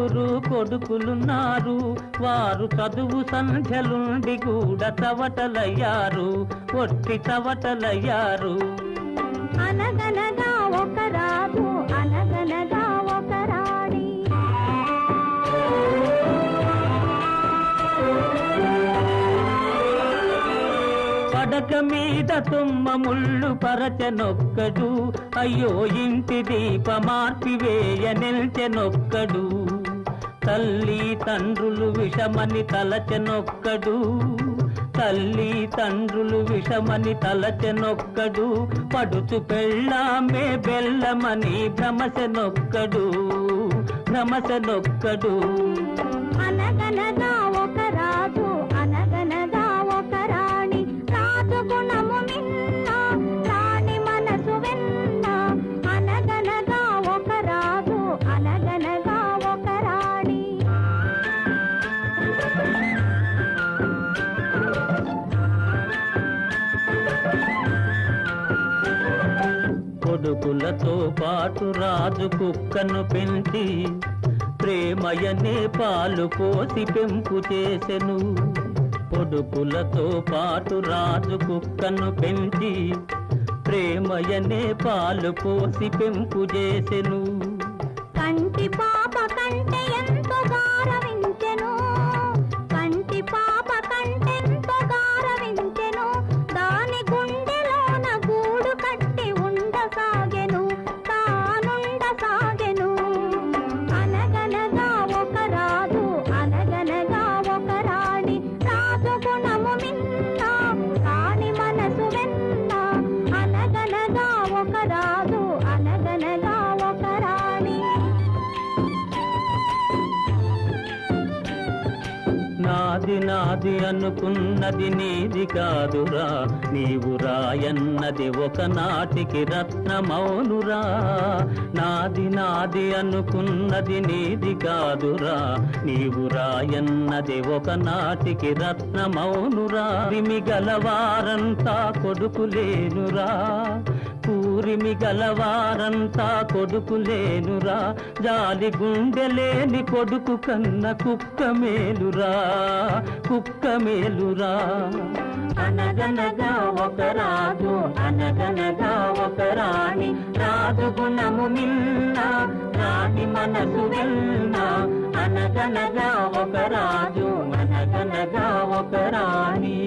నలుగురు కొడుకులున్నారు, వారు చదువు సంధ్యలుండి కూడా చవటలయ్యారు, ఒట్టి చవటలయ్యారు. అనగనగా ఒక రాజు, అనగనగా ఒక రాణి. పడక మీద తుమ్మ ముళ్ళు పరచనొక్కడు, అయ్యో ఇంటి దీపమార్పివేయ నిల్చెనొక్కడు. తల్లి తండ్రులు విషమని తలచెనొక్కడు, తల్లి తండ్రులు విషమని తలచెనొక్కడు. పడుచు పెళ్ళామే బెల్లమని భ్రమసెనొక్కడు, భ్రమసెనొక్కడు. అనగనగా ఒక రాజు, అనగనగా ఒక రాణి. రాజు గుణము మిన్న, రాణి మనసు వెన్న. అనగనగా ఒక రాజు, అనగనగా ఒక రాణి. కొడుకులతో పాటు రాజు కుక్కను పెంచి ప్రేమయనే పాలు పోసి పెంపు చేసెను. కొడుకులతో పాటు రాజు కుక్కను పెంచి ప్రేమయనే పాలు పోసి పెంపు చేసెను. కంటి పాప కంటే ఎంతో గారవించెను, కంటి పాప కంటే ఎంతో గారవించెను. దాని గుండెలోన గూడు కట్టి ఉండసాగెను, తానుండసాగెను. అనగనగా ఒక రాజు, అనగనగా ఒక రాణి. రాజు గుణము మిన్న, రాణి మనసు వెన్న. అనగనగా ఒక రాజు, అనగనగా ఒక రాణి. నాది నాది అనుకున్నది నీది కాదురా, నీవు రాయన్నది ఒకనాటికి రత్నమౌనురా. నాది నాది అనుకున్నది నీది కాదురా, నీవు రాయన్నది ఒకనాటికి రత్నమౌనురా. రిమి గలవారంతా కొడుకులేనురా, పూరిమి గలవారంతా కొడుకులేనురా. జాలి గుండెలేని కొడుకు కన్న కుక్క మేలురా, కుక్క మేలురా. అనగనగా ఒక రాజు, అనగనగా ఒక రాణి. రాజు గుణము మిన్న, రాణి మనసు వెన్న. అనగనగా ఒక రాజు, అనగనగా ఒక రాణి.